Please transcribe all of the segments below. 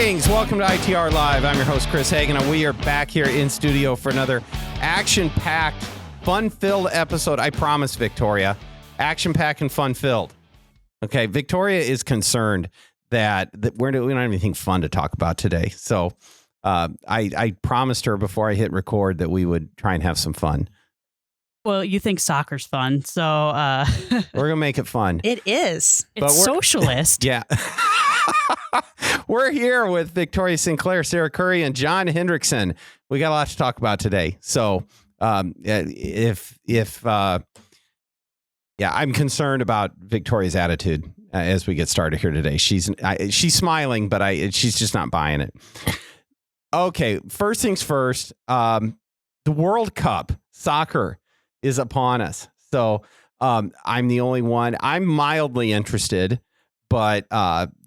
Greetings. Welcome to ITR Live. I'm your host, Chris Hagan, and we are back here in studio for another action-packed, fun-filled episode. I promise, Victoria. Action-packed and fun-filled. Okay, Victoria is concerned that we don't have anything fun to talk about today. So I promised her before I hit record that we would try and have some fun. Well, you think soccer's fun, so... We're going to make it fun. It is. It's socialist. Yeah. We're here with Victoria Sinclair, Sarah Curry, and John Hendrickson. We got a lot to talk about today. So I'm concerned about Victoria's attitude as we get started here today. She's smiling, but she's just not buying it. Okay, first things first, the World Cup soccer is upon us. So I'm the only one. I'm mildly interested, but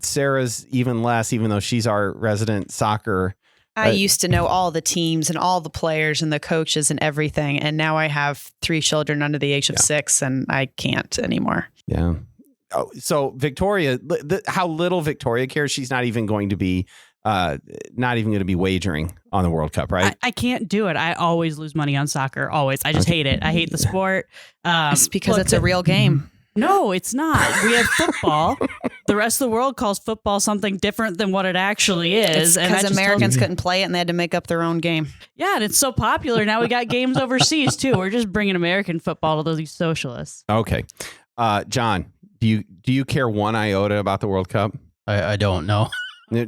Sarah's even less, even though she's our resident soccer. I used to know all the teams and all the players and the coaches and everything. And now I have 3 children under the age of 6 and I can't anymore. Yeah. Oh, so Victoria, how little Victoria cares. She's not even going to be wagering on the World Cup, right? I can't do it. I always lose money on soccer. Always. I just hate it. I hate the sport. It's because it's a real game. No, it's not. We have football. The rest of the world calls football something different than what it actually is. Because Americans couldn't play it and they had to make up their own game. Yeah, and it's so popular. Now we got games overseas, too. We're just bringing American football to these socialists. Okay. John, do you care one iota about the World Cup? I don't know.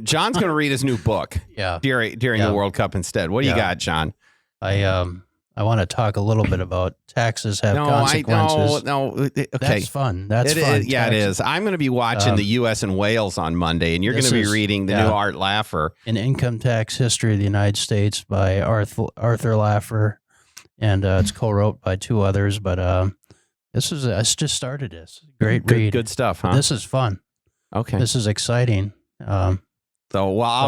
John's going to read his new book during the World Cup instead. What do you got, John? I want to talk a little bit about taxes have consequences. No. Okay. That's fun. That's fun. Yeah, it is. I'm going to be watching the U.S. and Wales on Monday, and you're going to be reading the new Art Laffer. An Income Tax History of the United States by Arthur Laffer, and it's co-wrote by 2 others, but I just started this. Great read. Good stuff, huh? This is fun. Okay. This is exciting. I'll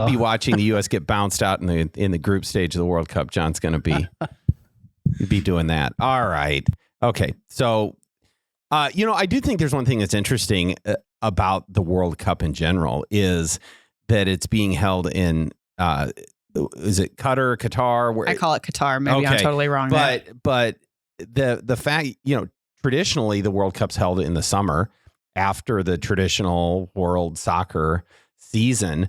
be watching the U.S. get bounced out in the group stage of the World Cup. John's going to be doing that. All right. Okay. So, I do think there's one thing that's interesting about the World Cup in general is that it's being held in, is it Qatar? I call it Qatar. Maybe I'm totally wrong. But the fact, traditionally the World Cup's held in the summer after the traditional world soccer season.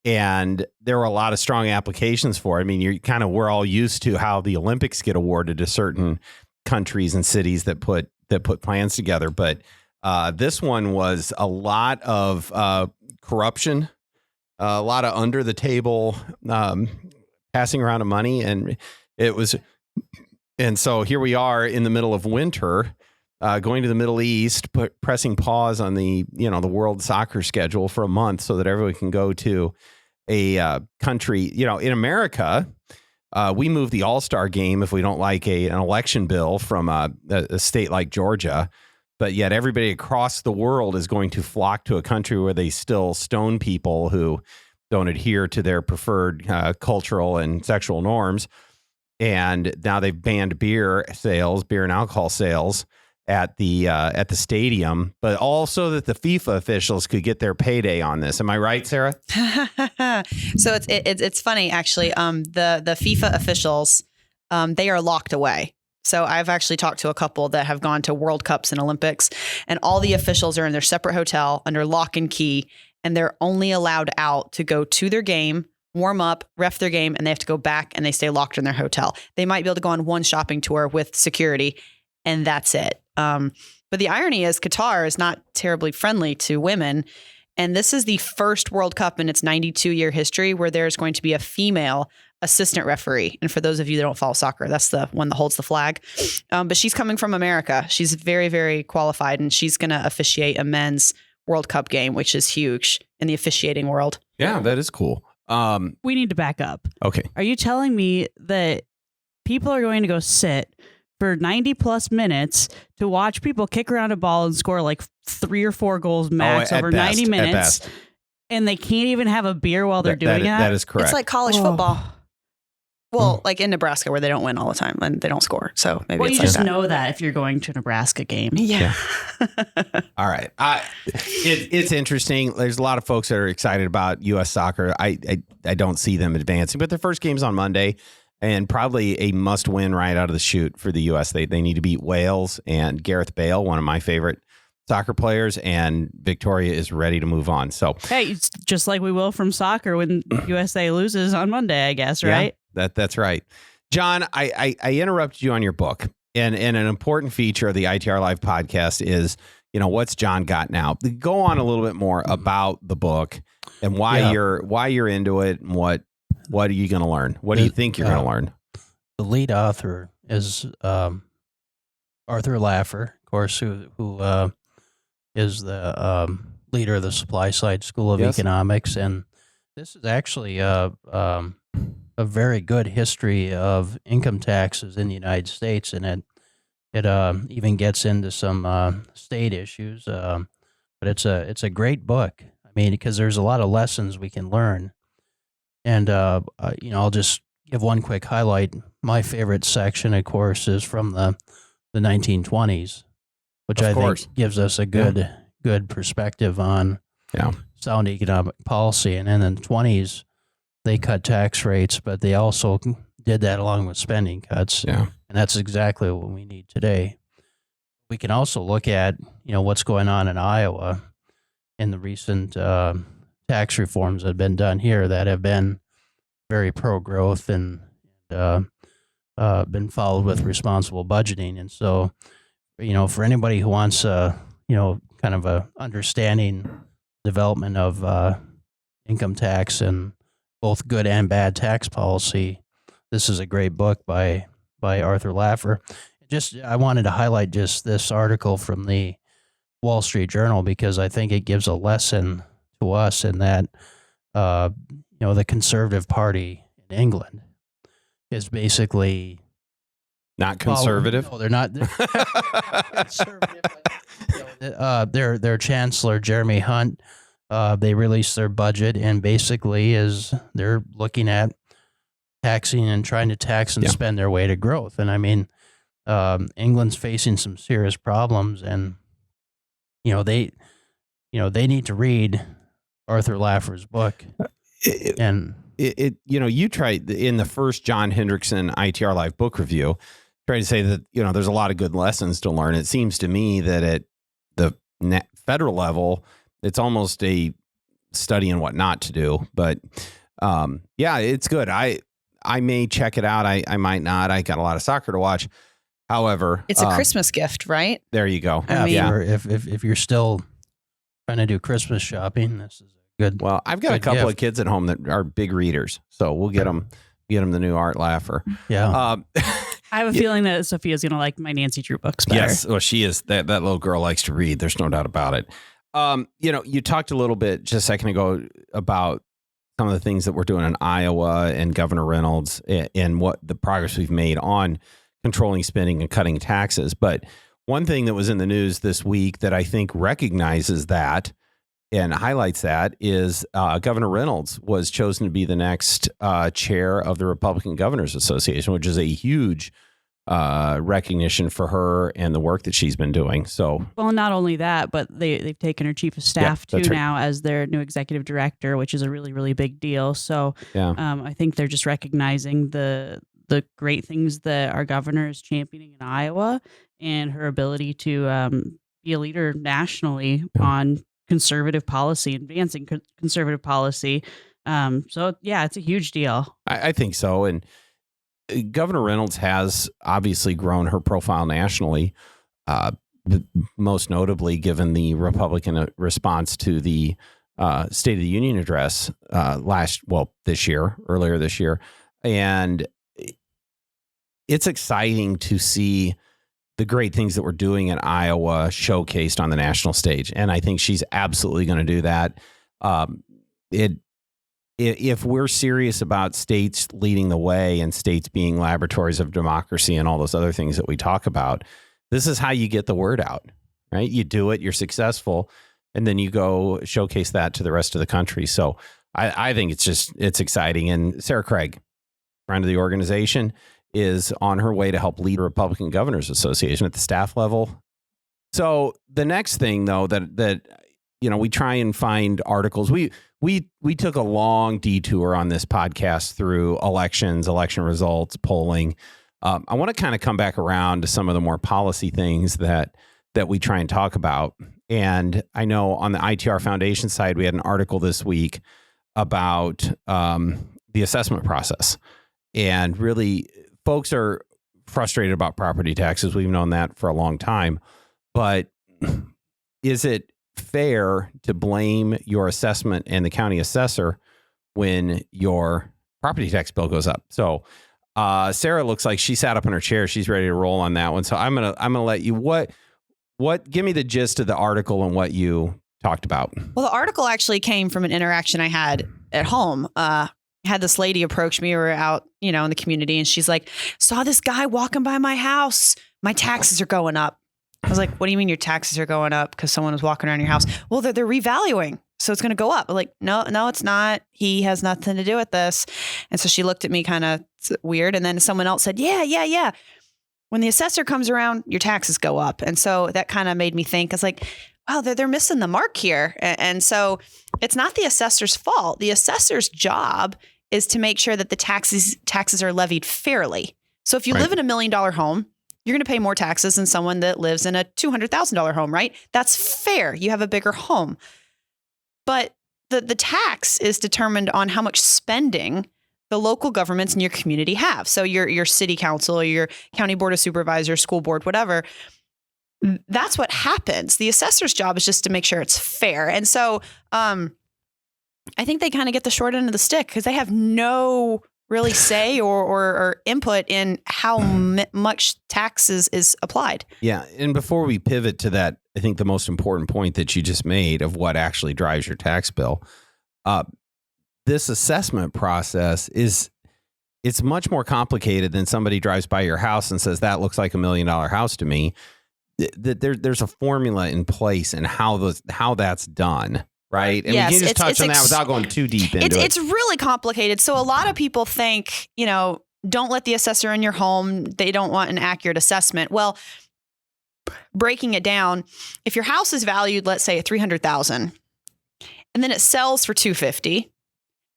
And there were a lot of strong applications for it. I mean, we're all used to how the Olympics get awarded to certain countries and cities that put plans together. But this one was a lot of corruption, a lot of under the table passing around of money. And so here we are in the middle of winter, going to the Middle East, pressing pause on the world soccer schedule for a month so that everyone can go to a country. In America, we move the All-Star game if we don't like an election bill from a state like Georgia, but yet everybody across the world is going to flock to a country where they still stone people who don't adhere to their preferred cultural and sexual norms. And now they've banned beer and alcohol sales at the stadium, but also that the FIFA officials could get their payday on this. Am I right, Sarah? So it's funny actually. The FIFA officials, they are locked away. So I've actually talked to a couple that have gone to World Cups and Olympics, and all the officials are in their separate hotel under lock and key, and they're only allowed out to go to their game, warm up, ref their game, and they have to go back and they stay locked in their hotel. They might be able to go on one shopping tour with security, and that's it. But the irony is Qatar is not terribly friendly to women. And this is the first World Cup in its 92-year history where there's going to be a female assistant referee. And for those of you that don't follow soccer, that's the one that holds the flag. But she's coming from America. She's very, very qualified, and she's going to officiate a men's World Cup game, which is huge in the officiating world. Yeah, that is cool. We need to back up. Okay. Are you telling me that people are going to go sit for 90 plus minutes to watch people kick around a ball and score like 3 or 4 goals max over 90 minutes, and they can't even have a beer while they're doing it? That is correct. It's like college football. Well, like in Nebraska where they don't win all the time and they don't score. So maybe Well, it's you like just that. know that if you're going to a Nebraska game. Yeah. All right. It's interesting. There's a lot of folks that are excited about U.S. soccer. I don't see them advancing, but their first game's on Monday and probably a must win right out of the chute for the U.S. They need to beat Wales and Gareth Bale, one of my favorite soccer players, and Victoria is ready to move on. So, hey, it's just like we will from soccer when USA loses on Monday, I guess, right? Yeah, that's right. John, I interrupted you on your book, and an important feature of the ITR Live podcast is, what's John got now? Go on a little bit more about the book and why you're into it, and what are you going to learn? What do you think you're going to learn? The lead author is Art Laffer, of course, who is the leader of the Supply Side School of Economics, and this is actually a very good history of income taxes in the United States, and it even gets into some state issues. But it's a great book. I mean, because there's a lot of lessons we can learn, and I'll just give one quick highlight. My favorite section, of course, is from the 1920s. Which I think gives us a good perspective on sound economic policy. And in the 20s, they cut tax rates, but they also did that along with spending cuts. Yeah. And that's exactly what we need today. We can also look at, what's going on in Iowa in the recent tax reforms that have been done here that have been very pro-growth and been followed with responsible budgeting. And so, for anybody who wants kind of a understanding development of income tax and both good and bad tax policy, this is a great book by Arthur Laffer. I wanted to highlight just this article from the Wall Street Journal because I think it gives a lesson to us in that the Conservative Party in England is basically not conservative. No, they're not. Conservative. Their chancellor, Jeremy Hunt, they released their budget, and basically they're looking at taxing and trying to tax and spend their way to growth. And I mean, England's facing some serious problems, and they need to read Arthur Laffer's book. You tried in the first John Hendrickson ITR Live book review, try to say that, there's a lot of good lessons to learn. It seems to me that at the federal level, it's almost a study in what not to do. But it's good. I may check it out. I might not. I got a lot of soccer to watch. However, it's a Christmas gift, right? There you go. If you're still trying to do Christmas shopping, this is good. Well, I've got a couple of kids at home that are big readers, so we'll get them the new Art Laffer. Yeah. I have a feeling that Sophia's going to like my Nancy Drew books better. Yes, well, she is. That little girl likes to read. There's no doubt about it. You talked a little bit just a second ago about some of the things that we're doing in Iowa and Governor Reynolds and what the progress we've made on controlling spending and cutting taxes. But one thing that was in the news this week that I think recognizes that and highlights that is Governor Reynolds was chosen to be the next chair of the Republican Governors Association, which is a huge recognition for her and the work that she's been doing. So, well, not only that, but they've taken her chief of staff too now as their new executive director, which is a really, really big deal. So, I think they're just recognizing the great things that our governor is championing in Iowa and her ability to be a leader nationally on conservative policy, advancing conservative policy. So it's a huge deal. I think so. And Governor Reynolds has obviously grown her profile nationally, most notably given the Republican response to the State of the Union address earlier this year. And it's exciting to see the great things that we're doing in Iowa showcased on the national stage. And I think she's absolutely going to do that. If we're serious about states leading the way and states being laboratories of democracy and all those other things that we talk about, this is how you get the word out, right? You do it, you're successful, and then you go showcase that to the rest of the country. So I think it's exciting. And Sarah Craig, friend of the organization, is on her way to help lead the Republican Governors Association at the staff level. So the next thing, though, that we try and find articles. We took a long detour on this podcast through elections, election results, polling. I want to kind of come back around to some of the more policy things that we try and talk about. And I know on the ITR Foundation side, we had an article this week about the assessment process. And really, folks are frustrated about property taxes. We've known that for a long time. But is it fair to blame your assessment and the county assessor when your property tax bill goes up? So Sarah looks like she sat up in her chair. She's ready to roll on that one. So I'm gonna let you give me the gist of the article and what you talked about. Well, the article actually came from an interaction I had at home. I had this lady approach me. We were out, in the community, and she's like, saw this guy walking by my house. My taxes are going up. I was like, what do you mean your taxes are going up because someone was walking around your house? Well, they're revaluing, so it's going to go up. I'm like, no, it's not. He has nothing to do with this. And so she looked at me kind of weird. And then someone else said, yeah. When the assessor comes around, your taxes go up. And so that kind of made me think, I was like, wow, they're missing the mark here. And so it's not the assessor's fault. The assessor's job is to make sure that the taxes are levied fairly. So if you live in $1 million home, you're going to pay more taxes than someone that lives in a $200,000 home, right? That's fair. You have a bigger home. But the tax is determined on how much spending the local governments in your community have. So your city council, or your county board of supervisors, school board, whatever. That's what happens. The assessor's job is just to make sure it's fair. And so I think they kind of get the short end of the stick because they have no really say or input in how much taxes is applied. Yeah. And before we pivot to that, I think the most important point that you just made of what actually drives your tax bill, this assessment process it's much more complicated than somebody drives by your house and says, that looks like $1 million house to me. There's a formula in place and how that's done. Right. And we can just touch on that without going too deep into it. It's really complicated. So a lot of people think, don't let the assessor in your home. They don't want an accurate assessment. Well, breaking it down, if your house is valued, let's say at $300,000, and then it sells for $250,000,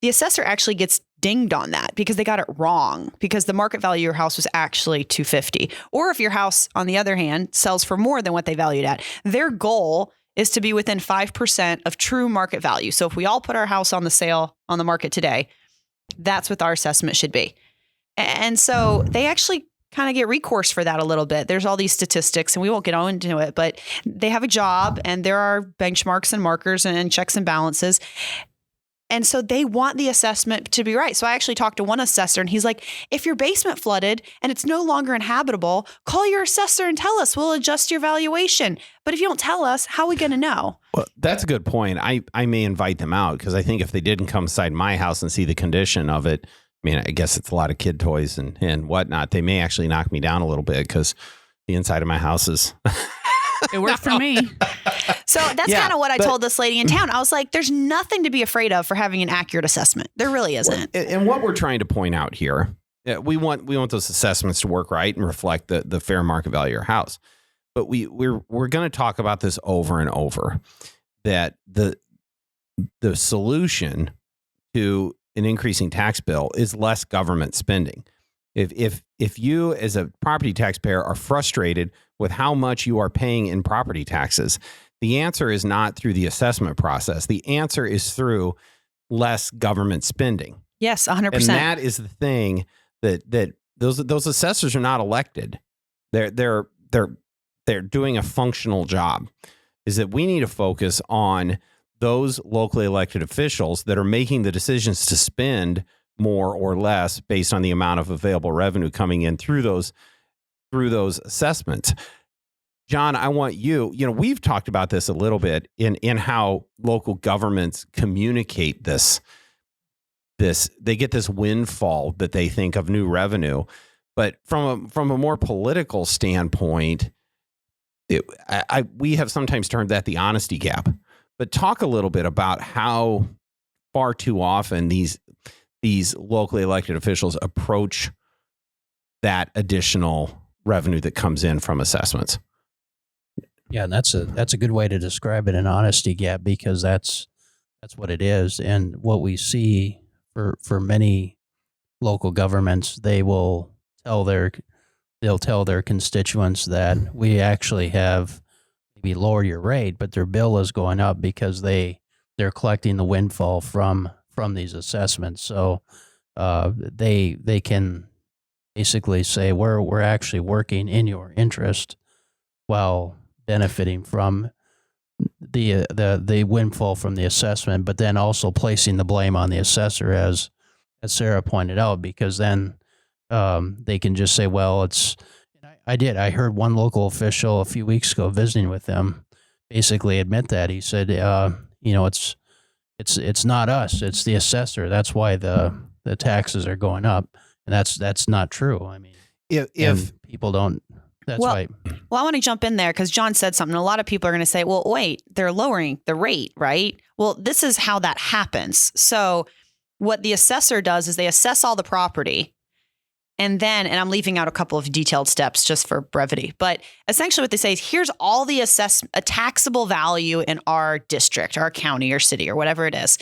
the assessor actually gets dinged on that because they got it wrong because the market value of your house was actually $250,000. Or if your house, on the other hand, sells for more than what they valued at, their goal is to be within 5% of true market value. So if we all put our house on the market today, that's what our assessment should be. And so they actually kind of get recourse for that a little bit. There's all these statistics, and we won't get into it, but they have a job, and there are benchmarks and markers and checks and balances. And so they want the assessment to be right. So I actually talked to one assessor, and he's like, if your basement flooded and it's no longer inhabitable, call your assessor and tell us. We'll adjust your valuation. But if you don't tell us, how are we going to know? Well, that's a good point. I may invite them out because I think if they didn't come inside my house and see the condition of it, I mean, I guess it's a lot of kid toys and whatnot. They may actually knock me down a little bit because the inside of my house is... It worked for me. So that's kind of what I told this lady in town. I was like, there's nothing to be afraid of for having an accurate assessment. There really isn't. And what we're trying to point out here, we want those assessments to work right and reflect the fair market value of your house. But we're going to talk about this over and over, that the solution to an increasing tax bill is less government spending. If you as a property taxpayer are frustrated with how much you are paying in property taxes, the answer is not through the assessment process. The answer is through less government spending. Yes, 100%. And that is the thing that those assessors are not elected. They're doing a functional job. Is that we need to focus on those locally elected officials that are making the decisions to spend more or less based on the amount of available revenue coming in through those assessments. John, I want we've talked about this a little bit in how local governments communicate this. They get this windfall that they think of new revenue, but from a more political standpoint, we have sometimes termed that the honesty gap. But talk a little bit about how far too often these these locally elected officials approach that additional revenue that comes in from assessments. Yeah, and that's a good way to describe it, an honesty gap, because that's what it is. And what we see for many local governments, they'll tell their constituents that we actually have maybe lower your rate, but their bill is going up because they're collecting the windfall from these assessments. So they can basically say we're actually working in your interest while benefiting from the windfall from the assessment, but then also placing the blame on the assessor, as Sarah pointed out, because then they can just say, well, I heard one local official a few weeks ago visiting with them basically admit that. He said, it's not us, it's the assessor. That's why the taxes are going up. And that's not true. I mean, if people don't, that's why. Well, I want to jump in there because John said something. A lot of people are going to say, well, wait, they're lowering the rate, right? Well, this is how that happens. So what the assessor does is they assess all the property. And I'm leaving out a couple of detailed steps just for brevity, but essentially what they say is here's all the a taxable value in our district, our county or city or whatever it is.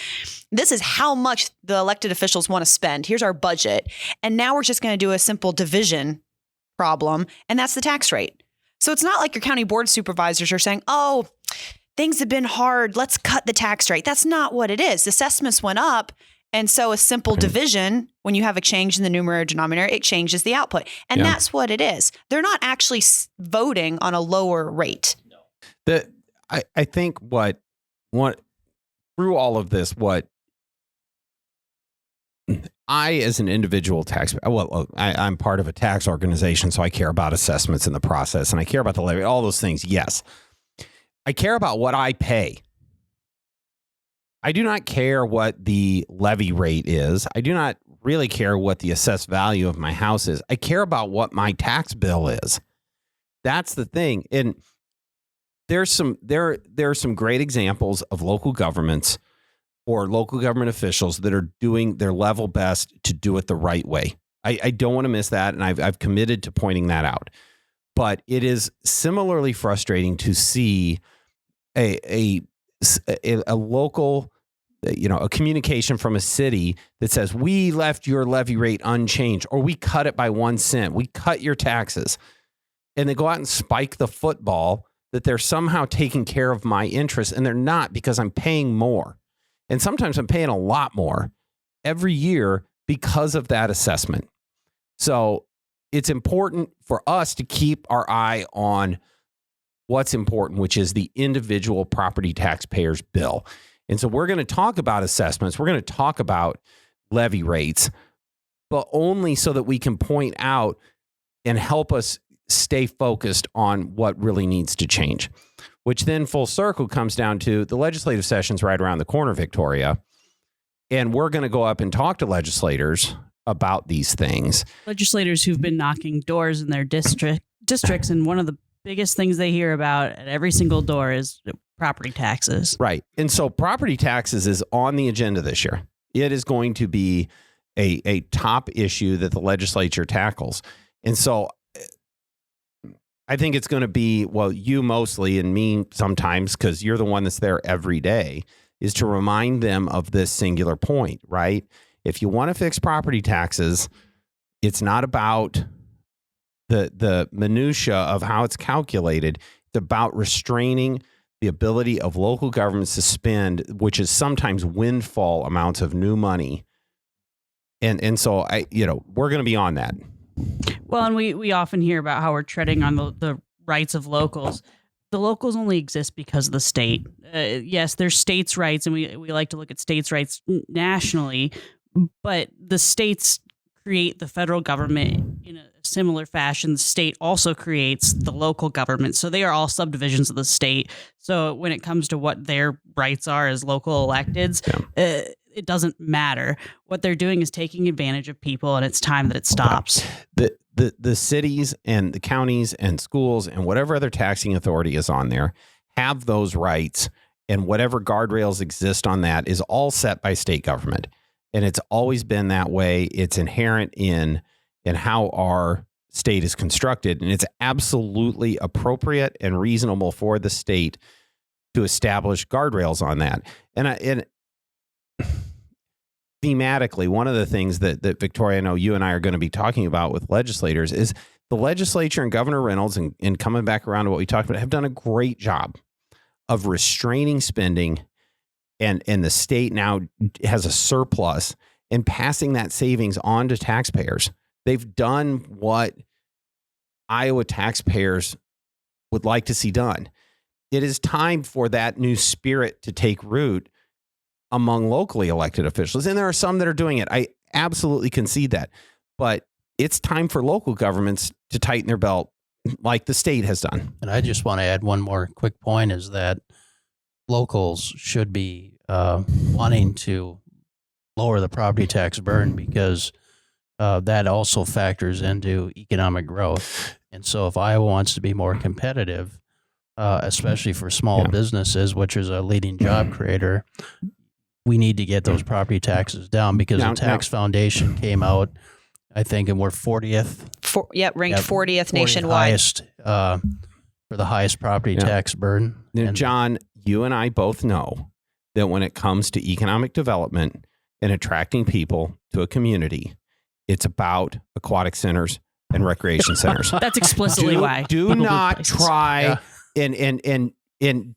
This is how much the elected officials want to spend. Here's our budget. And now we're just going to do a simple division problem, and that's the tax rate. So it's not like your county board supervisors are saying, oh, things have been hard, let's cut the tax rate. That's not what it is. The assessments went up. And so a simple division, when you have a change in the numerator denominator, it changes the output. And that's what it is. They're not actually voting on a lower rate. I think what through all of this, what I, as an individual taxpayer, I'm part of a tax organization, so I care about assessments in the process, and I care about the levy, all those things. Yes. I care about what I pay. I do not care what the levy rate is. I do not really care what the assessed value of my house is. I care about what my tax bill is. That's the thing. And there are some great examples of local governments or local government officials that are doing their level best to do it the right way. I don't want to miss that, and I've committed to pointing that out. But it is similarly frustrating to see a local, a communication from a city that says, we left your levy rate unchanged, or we cut it by 1 cent. We cut your taxes. And they go out and spike the football that they're somehow taking care of my interests. And they're not, because I'm paying more. And sometimes I'm paying a lot more every year because of that assessment. So it's important for us to keep our eye on what's important, which is the individual property taxpayer's bill. And so we're going to talk about assessments. We're going to talk about levy rates, but only so that we can point out and help us stay focused on what really needs to change, which then full circle comes down to the legislative sessions right around the corner, Victoria. And we're going to go up and talk to legislators about these things. Legislators who've been knocking doors in their districts. And one of the biggest things they hear about at every single door is property taxes. Right. And so property taxes is on the agenda this year. It is going to be a top issue that the legislature tackles. And so I think it's going to be, well, you mostly and me sometimes, because you're the one that's there every day, is to remind them of this singular point, right? If you want to fix property taxes, it's not about the minutia of how it's calculated. It's about restraining the ability of local governments to spend, which is sometimes windfall amounts of new money. And so we're going to be on that. Well, and we often hear about how we're treading on the rights of locals. The locals only exist because of the state. Yes, there's states' rights, and we like to look at states' rights nationally, but the states create the federal government in a similar fashion. The state also creates the local government. So they are all subdivisions of the state. So when it comes to what their rights are as local electeds, it doesn't matter. What they're doing is taking advantage of people, and it's time that it stops. The cities and the counties and schools and whatever other taxing authority is on there have those rights, and whatever guardrails exist on that is all set by state government. And it's always been that way. It's inherent in how our state is constructed. And it's absolutely appropriate and reasonable for the state to establish guardrails on that. And thematically, one of the things that Victoria, I know you and I are going to be talking about with legislators is the legislature and Governor Reynolds, and coming back around to what we talked about, have done a great job of restraining spending. And the state now has a surplus and passing that savings on to taxpayers. They've done what Iowa taxpayers would like to see done. It is time for that new spirit to take root among locally elected officials. And there are some that are doing it. I absolutely concede that. But it's time for local governments to tighten their belt like the state has done. And I just want to add one more quick point is that locals should be wanting to lower the property tax burden because that also factors into economic growth. And so if Iowa wants to be more competitive, especially for small businesses, which is a leading job creator, we need to get those property taxes down because the Tax Foundation came out, I think, and we're 40th. Ranked 40th nationwide. Highest, for the highest property tax burden. Now, John, you and I both know that when it comes to economic development and attracting people to a community, it's about aquatic centers and recreation centers. That's explicitly why. Do not try and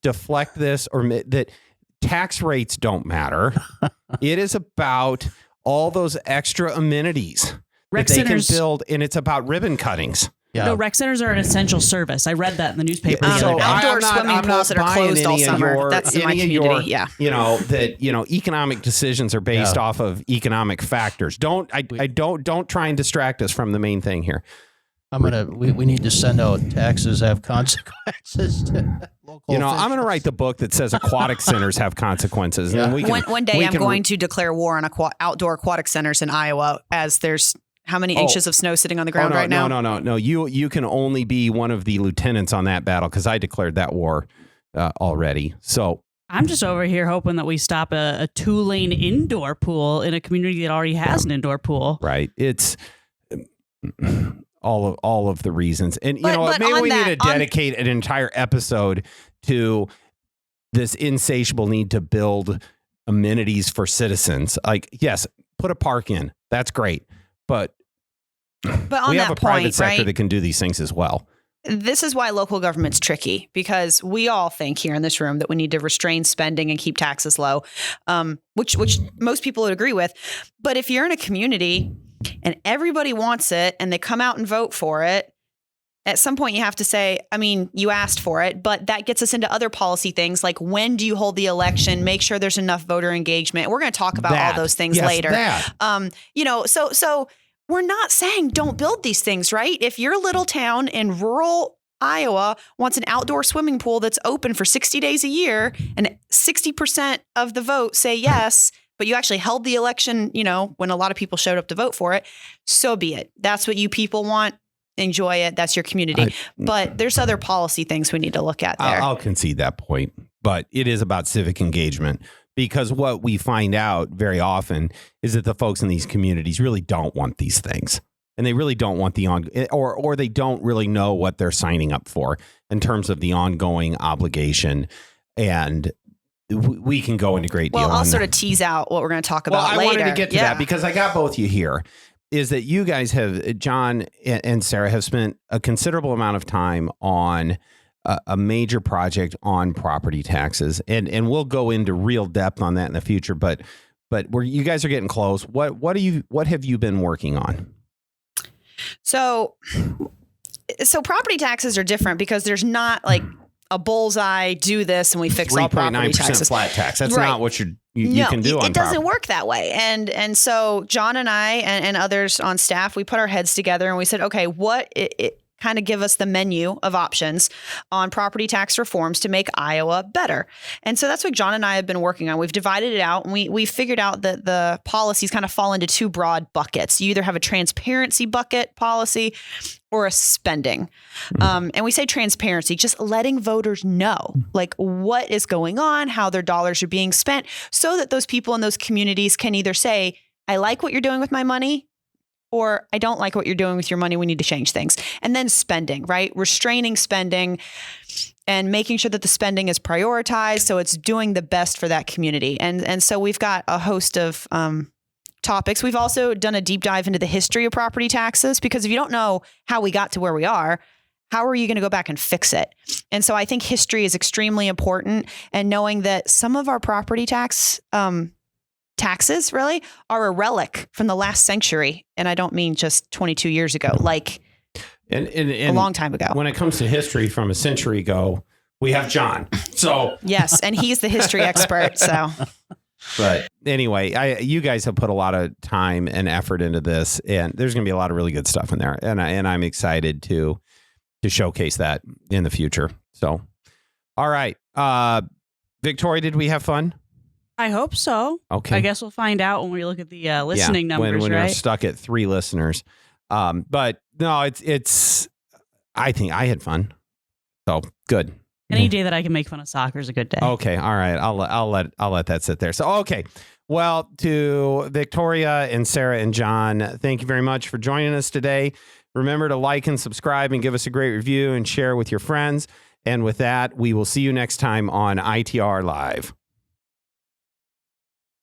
deflect this or that tax rates don't matter. It is about all those extra amenities that they can build, and it's about ribbon cuttings. Yeah. No, rec centers are an essential service. I read that in the newspaper the other day. Outdoor swimming pools that are closed all summer. That's in my community. Economic decisions are based off of economic factors. Don't try and distract us from the main thing here. We need to send out taxes have consequences to local officials. I'm going to write the book that says aquatic centers have consequences. Yeah. And one day I'm going to declare war on outdoor aquatic centers in Iowa, as there's how many inches of snow sitting on the ground right now? No. You can only be one of the lieutenants on that battle because I declared that war already. So I'm just over here hoping that we stop a 2-lane indoor pool in a community that already has an indoor pool. Right. It's all of the reasons. And maybe we need to dedicate an entire episode to this insatiable need to build amenities for citizens. Like, yes, put a park in. That's great. But on we have that a private sector right, that can do these things as well. This is why local government's tricky, because we all think here in this room that we need to restrain spending and keep taxes low, which most people would agree with. But if you're in a community and everybody wants it and they come out and vote for it, at some point you have to say, you asked for it, but that gets us into other policy things like when do you hold the election, make sure there's enough voter engagement. We're going to talk about all those things later. So we're not saying don't build these things, right? If your little town in rural Iowa wants an outdoor swimming pool that's open for 60 days a year and 60% of the vote say yes, but you actually held the election, when a lot of people showed up to vote for it, so be it. That's what you people want. Enjoy it. That's your community. But there's other policy things we need to look at there. I'll concede that point, but it is about civic engagement, because what we find out very often is that the folks in these communities really don't want these things, and they really don't want or they don't really know what they're signing up for in terms of the ongoing obligation. And we can go into great deal. Well, I'll sort of tease out what we're going to talk about later. I wanted to get to that because I got both you here. Is that you guys have, John and Sarah, have spent a considerable amount of time on a major project on property taxes, and we'll go into real depth on that in the future. But you guys are getting close. What have you been working on? So property taxes are different because there's not like a bullseye, do this and we fix all property taxes. 3.9% flat tax. That's not what you can do on property. It doesn't work that way. And so John and I and others on staff, we put our heads together and we said, okay, kind of give us the menu of options on property tax reforms to make Iowa better. And so that's what John and I have been working on. We've divided it out, and we figured out that the policies kind of fall into two broad buckets. You either have a transparency bucket policy or a spending. And we say transparency, just letting voters know like what is going on, how their dollars are being spent, so that those people in those communities can either say, I like what you're doing with my money, or I don't like what you're doing with your money. We need to change things. And then spending, right? Restraining spending and making sure that the spending is prioritized so it's doing the best for that community. And so we've got a host of topics. We've also done a deep dive into the history of property taxes, because if you don't know how we got to where we are, how are you going to go back and fix it? And so I think history is extremely important, and knowing that some of our property taxes really are a relic from the last century. And I don't mean just 22 years ago, like and a long time ago. When it comes to history from a century ago, we have John. So yes, and he's the history expert. So, but anyway, you guys have put a lot of time and effort into this, and there's going to be a lot of really good stuff in there, and I'm excited to showcase that in the future. So, all right, Victoria, did we have fun? I hope so. Okay. I guess we'll find out when we look at the listening numbers, when right? we're stuck at 3 listeners. But no, it's. I think I had fun. So good. Any day that I can make fun of soccer is a good day. Okay. All right. I'll let that sit there. So okay. Well, to Victoria and Sarah and John, thank you very much for joining us today. Remember to like and subscribe and give us a great review and share with your friends. And with that, we will see you next time on ITR Live.